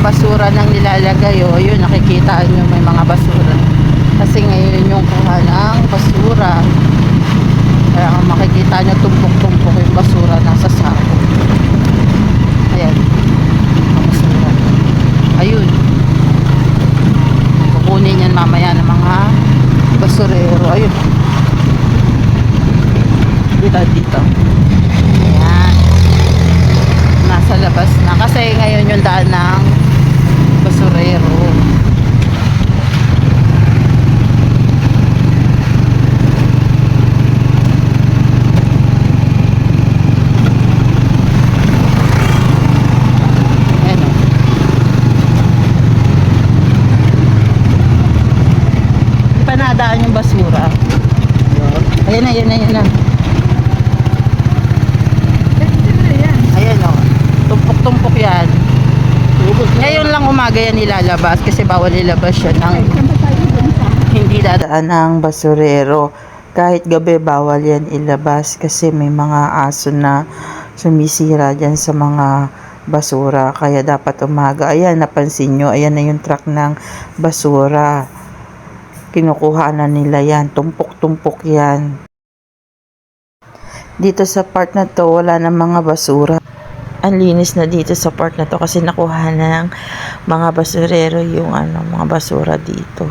basura nang nilalagay. O, yun, nakikita nyo may mga basura. Kasi ngayon yung kuha ng basura. Kaya makikita nyo tumpok-tumpok yung basura nasa sako. Ayan. Ang basura. Ayun. Kukunin yan mamaya ng mga basurero. Ayun. Dito. Ayan. Nasa labas na. Kasi ngayon yung daan ng basurero. Ayan o. Di pa nadaan yung basura. Ayan na. Ayan o. Tumpok-tumpok yan. Ngayon lang umaga yan ilalabas kasi bawal ilabas yan ng hindi dadaan ng basurero. Kahit gabi bawal yan ilabas kasi may mga aso na sumisira dyan sa mga basura. Kaya dapat umaga. Ayan, napansin nyo. Ayan na yung truck ng basura. Kinukuha na nila yan. Tumpok-tumpok yan. Dito sa part na to, wala na mga basura. Ang linis na dito sa part na to kasi nakuha na ng mga basurero yung mga basura dito.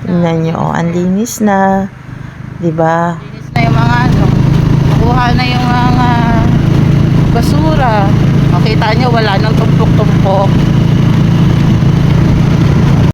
Tingnan nyo, ang linis na. Diba? Linis na yung mga nakuha na yung mga basura. Makita nyo, wala nang tumpok-tumpok.